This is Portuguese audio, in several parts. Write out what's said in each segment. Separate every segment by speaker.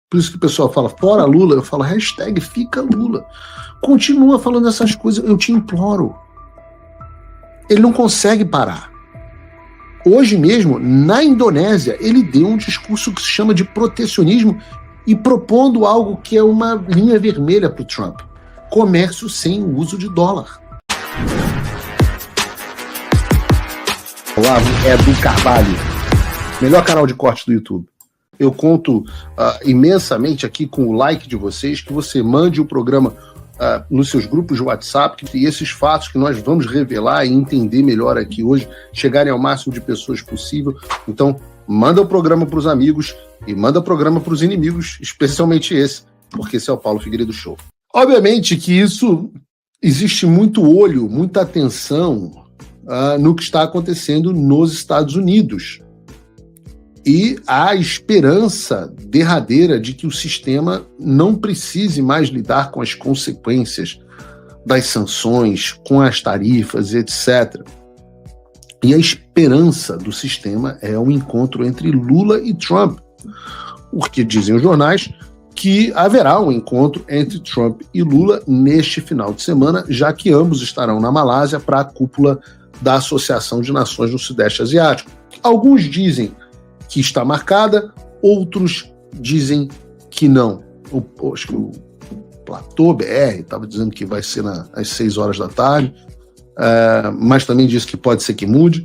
Speaker 1: Por isso que o pessoal fala fora Lula, eu falo hashtag fica Lula. Continua falando essas coisas, eu te imploro. Ele não consegue parar. Hoje mesmo, na Indonésia, ele deu um discurso que se chama de protecionismo e propondo algo que é uma linha vermelha para o Trump. Comércio sem o uso de dólar. Olá, Edu Carvalho, melhor canal de corte do YouTube. Eu conto imensamente aqui com o like de vocês, que você mande o programa nos seus grupos de WhatsApp, que esses fatos que nós vamos revelar e entender melhor aqui hoje, chegarem ao máximo de pessoas possível. Então, manda o programa para os amigos e manda o programa para os inimigos, especialmente esse, porque esse é o Paulo Figueiredo Show. Obviamente que isso existe muito olho, muita atenção no que está acontecendo nos Estados Unidos. E há esperança derradeira de que o sistema não precise mais lidar com as consequências das sanções, com as tarifas, etc. E a esperança do sistema é um encontro entre Lula e Trump, porque dizem os jornais que haverá um encontro entre Trump e Lula neste final de semana, já que ambos estarão na Malásia para a cúpula da Associação de Nações do Sudeste Asiático. Alguns dizem que está marcada, outros dizem que não. Acho que o Platô BR estava dizendo que vai ser às 6 horas da tarde, mas também disse que pode ser que mude,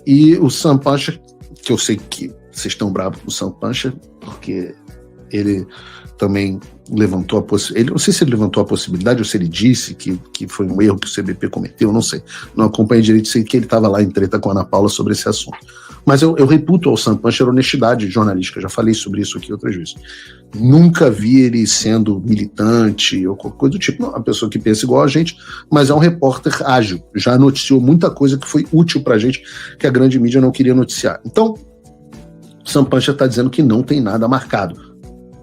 Speaker 1: e o Sam Pancha, que eu sei que vocês estão bravos com o Sam Pancha, porque ele também levantou a possibilidade, não sei se ele levantou a possibilidade ou se ele disse que foi um erro que o CBP cometeu, não sei, não acompanhei direito, sei que ele estava lá em treta com a Ana Paula sobre esse assunto. Mas eu reputo ao Sam Pancha a honestidade jornalística, já falei sobre isso aqui outras vezes. Nunca vi ele sendo militante ou qualquer coisa do tipo, não, uma pessoa que pensa igual a gente, mas é um repórter ágil, já noticiou muita coisa que foi útil pra gente, que a grande mídia não queria noticiar. Então, o Sam Pancha está dizendo que não tem nada marcado.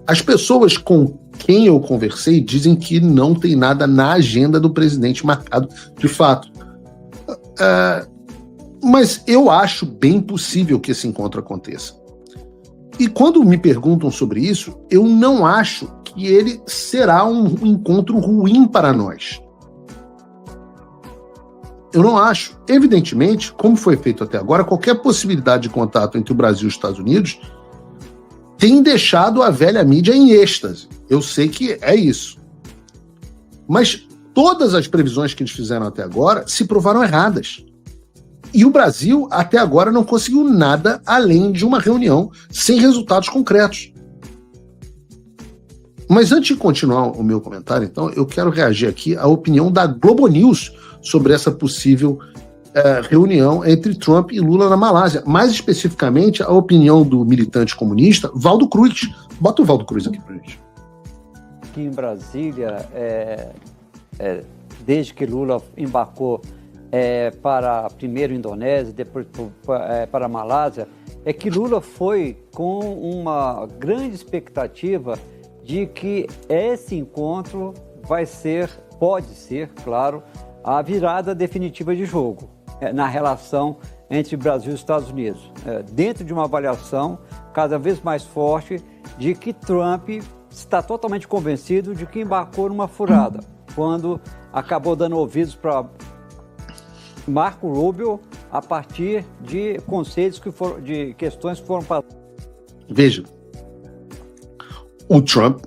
Speaker 1: As pessoas com quem eu conversei dizem que não tem nada na agenda do presidente marcado de fato. Mas eu acho bem possível que esse encontro aconteça. E quando me perguntam sobre isso, eu não acho que ele será um encontro ruim para nós. Eu não acho. Evidentemente, como foi feito até agora, qualquer possibilidade de contato entre o Brasil e os Estados Unidos tem deixado a velha mídia em êxtase. Eu sei que é isso. Mas todas as previsões que eles fizeram até agora se provaram erradas. E o Brasil, até agora, não conseguiu nada além de uma reunião sem resultados concretos. Mas antes de continuar o meu comentário, então, eu quero reagir aqui à opinião da Globo News sobre essa possível reunião entre Trump e Lula na Malásia. Mais especificamente, a opinião do militante comunista, Valdo Cruz. Bota o Valdo Cruz aqui pra gente.
Speaker 2: Aqui em Brasília, desde que Lula embarcou para primeiro Indonésia, depois para a Malásia, é que Lula foi com uma grande expectativa de que esse encontro pode ser, claro, a virada definitiva de jogo na relação entre Brasil e Estados Unidos, dentro de uma avaliação cada vez mais forte de que Trump está totalmente convencido de que embarcou numa furada, quando acabou dando ouvidos para Marco Rubio a partir de conselhos de questões que foram passadas.
Speaker 1: Veja, o Trump...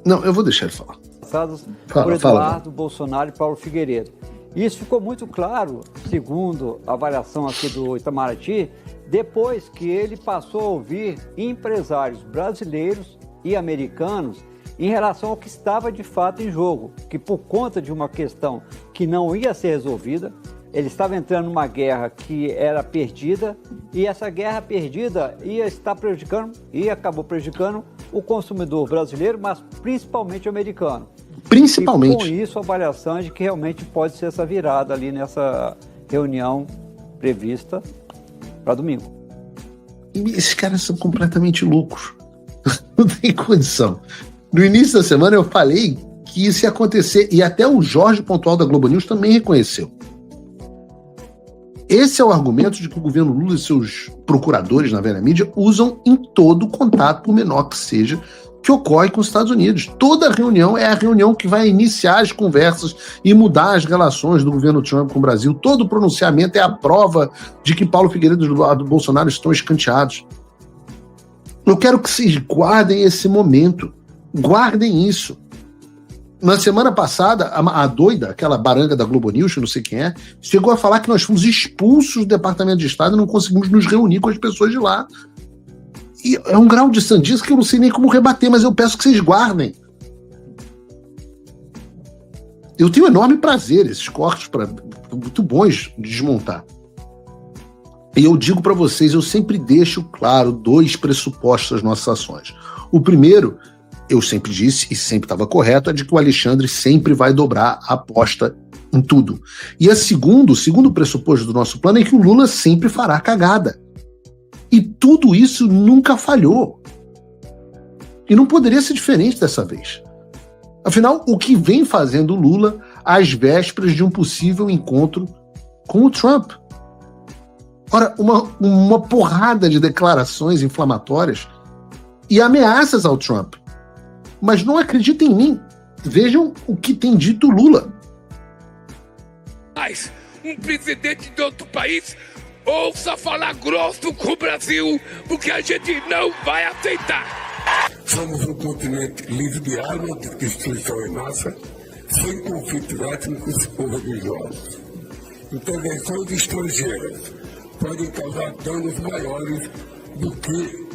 Speaker 1: Não, eu vou deixar ele falar.
Speaker 2: Passadas por Eduardo Bolsonaro e Paulo Figueiredo. Isso ficou muito claro, segundo a avaliação aqui do Itamaraty, depois que ele passou a ouvir empresários brasileiros e americanos em relação ao que estava de fato em jogo, que por conta de uma questão que não ia ser resolvida, ele estava entrando numa guerra que era perdida, e essa guerra perdida ia estar prejudicando, e acabou prejudicando o consumidor brasileiro, mas principalmente o americano.
Speaker 1: Principalmente.
Speaker 2: E com isso, a avaliação é de que realmente pode ser essa virada ali nessa reunião prevista para domingo.
Speaker 1: E esses caras são completamente loucos. Não tem condição. No início da semana eu falei que isso ia acontecer, e até o Jorge Pontual da Globo News também reconheceu. Esse é o argumento de que o governo Lula e seus procuradores na velha mídia usam em todo contato, por menor que seja, que ocorre com os Estados Unidos. Toda reunião é a reunião que vai iniciar as conversas e mudar as relações do governo Trump com o Brasil. Todo pronunciamento é a prova de que Paulo Figueiredo e do Bolsonaro estão escanteados. Eu quero que vocês guardem esse momento. Guardem isso. Na semana passada, a doida, aquela baranga da Globo News, que eu não sei quem é, chegou a falar que nós fomos expulsos do Departamento de Estado e não conseguimos nos reunir com as pessoas de lá. E é um grau de sandice que eu não sei nem como rebater, mas eu peço que vocês guardem. Eu tenho enorme prazer, esses cortes muito bons de desmontar. E eu digo para vocês, eu sempre deixo claro 2 pressupostos das nossas ações. O primeiro, eu sempre disse, e sempre estava correto, é de que o Alexandre sempre vai dobrar a aposta em tudo. E o segundo pressuposto do nosso plano é que o Lula sempre fará cagada. E tudo isso nunca falhou. E não poderia ser diferente dessa vez. Afinal, o que vem fazendo o Lula às vésperas de um possível encontro com o Trump? Ora, uma porrada de declarações inflamatórias e ameaças ao Trump. Mas não acreditem em mim. Vejam o que tem dito Lula.
Speaker 3: Mas um presidente de outro país ouça falar grosso com o Brasil, porque a gente não vai aceitar.
Speaker 4: Somos um continente livre de armas, de destruição em massa, sem conflitos étnicos ou religiosos. Intervenções estrangeiras podem causar danos maiores do que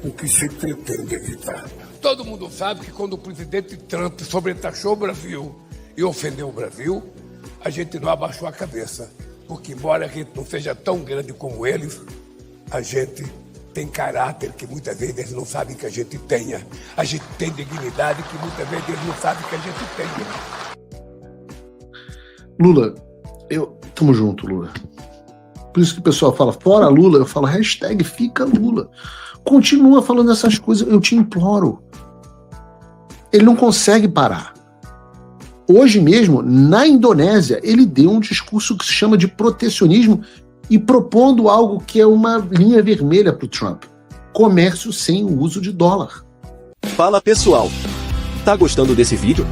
Speaker 4: o que se pretende evitar.
Speaker 3: Todo mundo sabe que quando o presidente Trump sobretaxou o Brasil e ofendeu o Brasil, a gente não abaixou a cabeça. Porque, embora a gente não seja tão grande como eles, a gente tem caráter que muitas vezes eles não sabem que a gente tenha. A gente tem dignidade que muitas vezes eles não sabem que a gente tenha.
Speaker 1: Lula, tamo junto, Lula. Por isso que o pessoal fala, fora Lula, eu falo, hashtag fica Lula. Continua falando essas coisas, eu te imploro. Ele não consegue parar. Hoje mesmo, na Indonésia, ele deu um discurso que se chama de protecionismo e propondo algo que é uma linha vermelha para o Trump. Comércio sem o uso de dólar.
Speaker 5: Fala pessoal, tá gostando desse vídeo?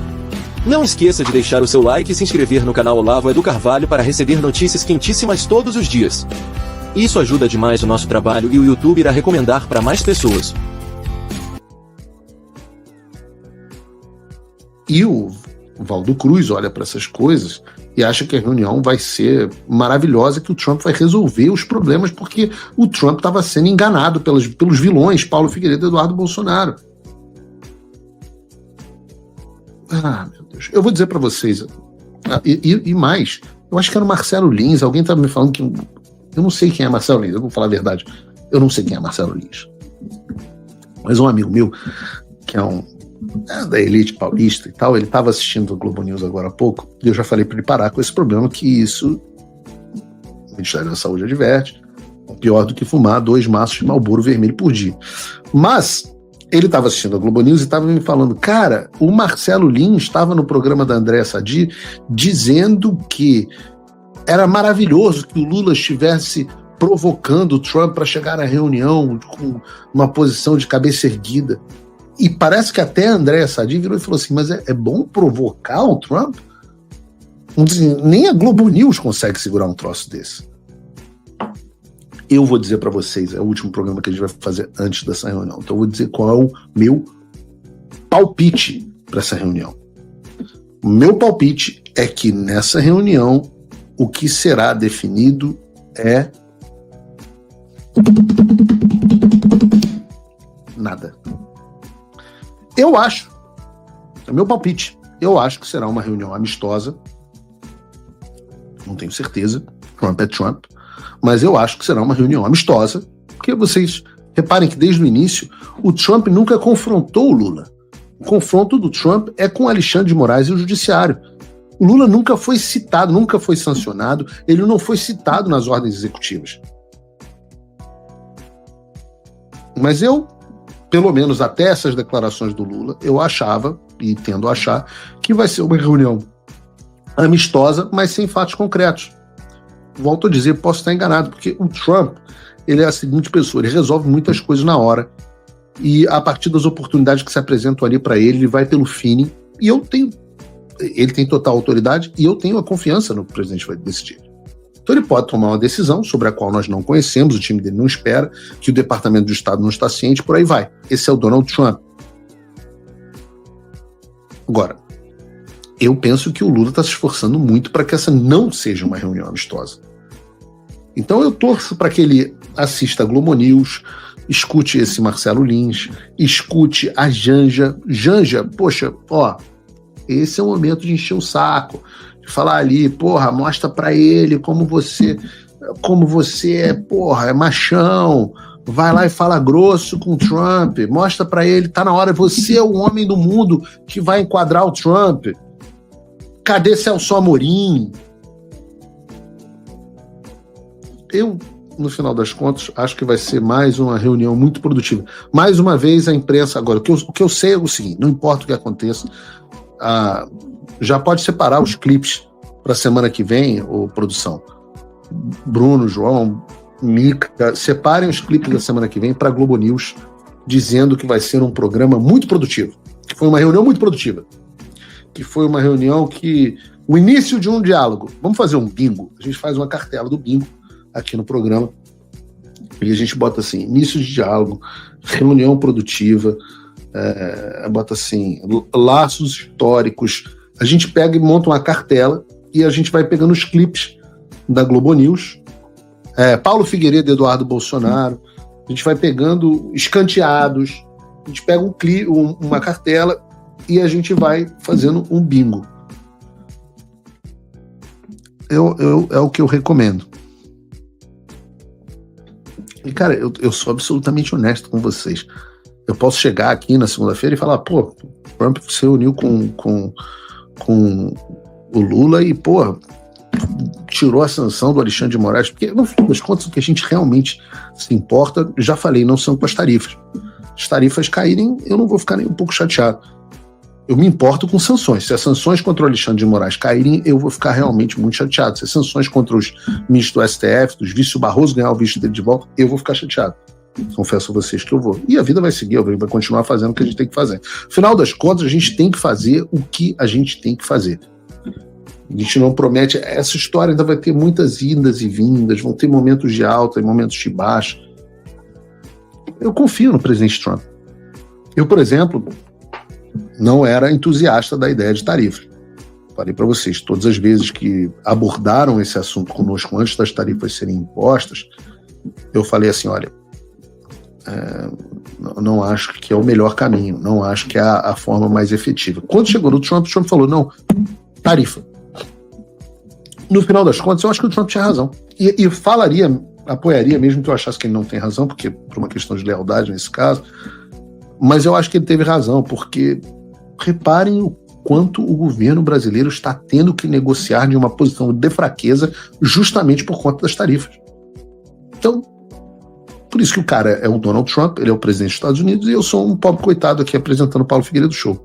Speaker 5: Não esqueça de deixar o seu like e se inscrever no canal Olavo Edu Carvalho para receber notícias quentíssimas todos os dias. Isso ajuda demais o nosso trabalho e o YouTube irá recomendar para mais pessoas.
Speaker 1: E o Valdo Cruz olha para essas coisas e acha que a reunião vai ser maravilhosa, que o Trump vai resolver os problemas, porque o Trump estava sendo enganado pelos vilões Paulo Figueiredo e Eduardo Bolsonaro. Ah, meu Deus. Eu vou dizer para vocês, e mais, eu acho que era o Marcelo Lins, alguém estava me falando que... Eu não sei quem é Marcelo Lins, eu vou falar a verdade. Eu não sei quem é Marcelo Lins. Mas um amigo meu, que é da elite paulista e tal, ele estava assistindo o Globo News agora há pouco, e eu já falei para ele parar com esse problema, que isso, o Ministério da Saúde adverte, é pior do que fumar 2 maços de Marlboro vermelho por dia. Mas ele estava assistindo a Globo News e estava me falando, cara, o Marcelo Lins estava no programa da Andréa Sadi dizendo que era maravilhoso que o Lula estivesse provocando o Trump para chegar na reunião com uma posição de cabeça erguida. E parece que até a Andréa Sadi virou e falou assim, mas é bom provocar o Trump? Nem a Globo News consegue segurar um troço desse. Eu vou dizer para vocês, é o último programa que a gente vai fazer antes dessa reunião, então eu vou dizer qual é o meu palpite para essa reunião. O meu palpite é que nessa reunião o que será definido é nada. Eu acho, é meu palpite, eu acho que será uma reunião amistosa, não tenho certeza, Trump é Trump, mas eu acho que será uma reunião amistosa, porque vocês reparem que desde o início o Trump nunca confrontou o Lula. O confronto do Trump é com Alexandre de Moraes e o Judiciário. O Lula nunca foi citado, nunca foi sancionado, ele não foi citado nas ordens executivas. Mas eu, pelo menos até essas declarações do Lula, eu achava, e tendo a achar, que vai ser uma reunião amistosa, mas sem fatos concretos. Volto a dizer, posso estar enganado, porque o Trump, ele é a seguinte pessoa, ele resolve muitas coisas na hora, e a partir das oportunidades que se apresentam ali para ele vai pelo feeling, e ele tem total autoridade, e eu tenho a confiança no que o presidente vai decidir. Então ele pode tomar uma decisão sobre a qual nós não conhecemos, o time dele não espera, que o Departamento do Estado não está ciente, por aí vai. Esse é o Donald Trump. Agora, eu penso que o Lula está se esforçando muito para que essa não seja uma reunião amistosa. Então eu torço para que ele assista a Globo News, escute esse Marcelo Lins, escute a Janja. Janja, poxa, ó, esse é o momento de encher o saco, de falar ali, porra, mostra para ele como você é machão, vai lá e fala grosso com o Trump, mostra para ele, tá na hora, você é o homem do mundo que vai enquadrar o Trump. Cadê Celso Amorim? Eu, no final das contas, acho que vai ser mais uma reunião muito produtiva. Mais uma vez, a imprensa agora, o que eu sei é o seguinte, não importa o que aconteça, já pode separar os clipes para a semana que vem, ou produção. Bruno, João, Mica, separem os clipes da semana que vem para a Globo News, dizendo que vai ser um programa muito produtivo, que foi uma reunião muito produtiva, que foi uma reunião que... O início de um diálogo. Vamos fazer um bingo. A gente faz uma cartela do bingo aqui no programa, e a gente bota assim, início de diálogo, reunião produtiva, bota assim, laços históricos. A gente pega e monta uma cartela e a gente vai pegando os clipes da Globo News, Paulo Figueiredo e Eduardo Bolsonaro, a gente vai pegando escanteados, a gente pega uma cartela e a gente vai fazendo um bingo. É o que eu recomendo. E, cara, eu sou absolutamente honesto com vocês. Eu posso chegar aqui na segunda-feira e falar, pô, o Trump se reuniu com o Lula e, pô, tirou a sanção do Alexandre de Moraes, porque, no fim das contas, o que a gente realmente se importa, já falei, não são com as tarifas. As tarifas caírem, eu não vou ficar nem um pouco chateado. Eu me importo com sanções. Se as sanções contra o Alexandre de Moraes caírem, eu vou ficar realmente muito chateado. Se as sanções contra os ministros do STF, dos vice, o Barroso ganhar o vice dele de volta, eu vou ficar chateado. Confesso a vocês que eu vou. E a vida vai seguir, vai continuar fazendo o que a gente tem que fazer. Afinal das contas, a gente tem que fazer o que a gente tem que fazer. A gente não promete... Essa história ainda vai ter muitas idas e vindas, vão ter momentos de alta e momentos de baixa. Eu confio no presidente Trump. Eu, por exemplo, não era entusiasta da ideia de tarifas. Falei para vocês, todas as vezes que abordaram esse assunto conosco antes das tarifas serem impostas, eu falei assim, olha, não acho que é o melhor caminho, não acho que é a forma mais efetiva. Quando chegou no Trump, o Trump falou, não, tarifa. No final das contas, eu acho que o Trump tinha razão. E apoiaria, mesmo que eu achasse que ele não tem razão, porque por uma questão de lealdade nesse caso, mas eu acho que ele teve razão, porque reparem o quanto o governo brasileiro está tendo que negociar de uma posição de fraqueza justamente por conta das tarifas. Então, por isso que o cara é o Donald Trump, ele é o presidente dos Estados Unidos, e eu sou um pobre coitado aqui apresentando o Paulo Figueiredo Show.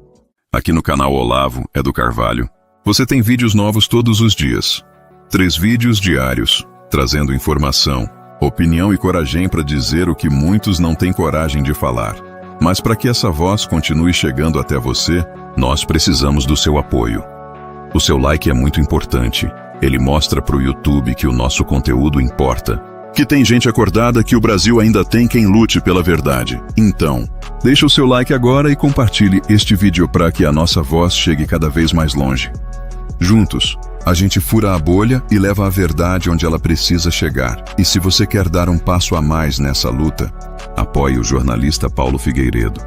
Speaker 6: Aqui no canal Olavo é do Carvalho, você tem vídeos novos todos os dias. 3 vídeos diários, trazendo informação, opinião e coragem para dizer o que muitos não têm coragem de falar. Mas para que essa voz continue chegando até você, nós precisamos do seu apoio. O seu like é muito importante. Ele mostra para o YouTube que o nosso conteúdo importa. Que tem gente acordada, que o Brasil ainda tem quem lute pela verdade. Então, deixa o seu like agora e compartilhe este vídeo para que a nossa voz chegue cada vez mais longe. Juntos, a gente fura a bolha e leva a verdade onde ela precisa chegar. E se você quer dar um passo a mais nessa luta, apoie o jornalista Paulo Figueiredo,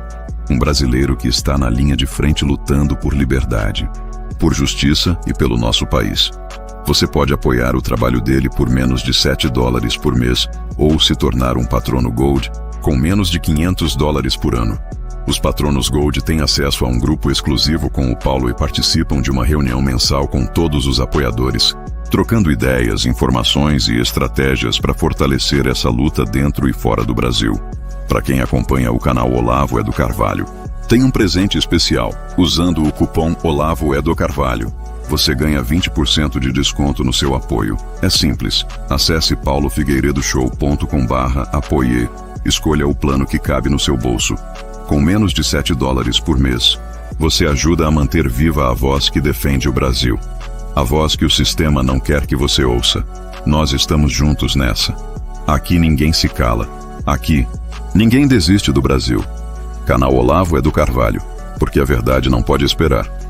Speaker 6: um brasileiro que está na linha de frente lutando por liberdade, por justiça e pelo nosso país. Você pode apoiar o trabalho dele por menos de $7 por mês ou se tornar um patrono Gold com menos de $500 por ano. Os patronos Gold têm acesso a um grupo exclusivo com o Paulo e participam de uma reunião mensal com todos os apoiadores, trocando ideias, informações e estratégias para fortalecer essa luta dentro e fora do Brasil. Para quem acompanha o canal Olavo é do Carvalho, tem um presente especial. Usando o cupom Olavo é do Carvalho, você ganha 20% de desconto no seu apoio. É simples, acesse paulofigueiredoshow.com/apoie, escolha o plano que cabe no seu bolso Com menos de $7 por mês, você ajuda a manter viva a voz que defende o Brasil. A voz que o sistema não quer que você ouça. Nós estamos juntos nessa. Aqui ninguém se cala. Aqui, ninguém desiste do Brasil. Canal Olavo é do Carvalho, porque a verdade não pode esperar.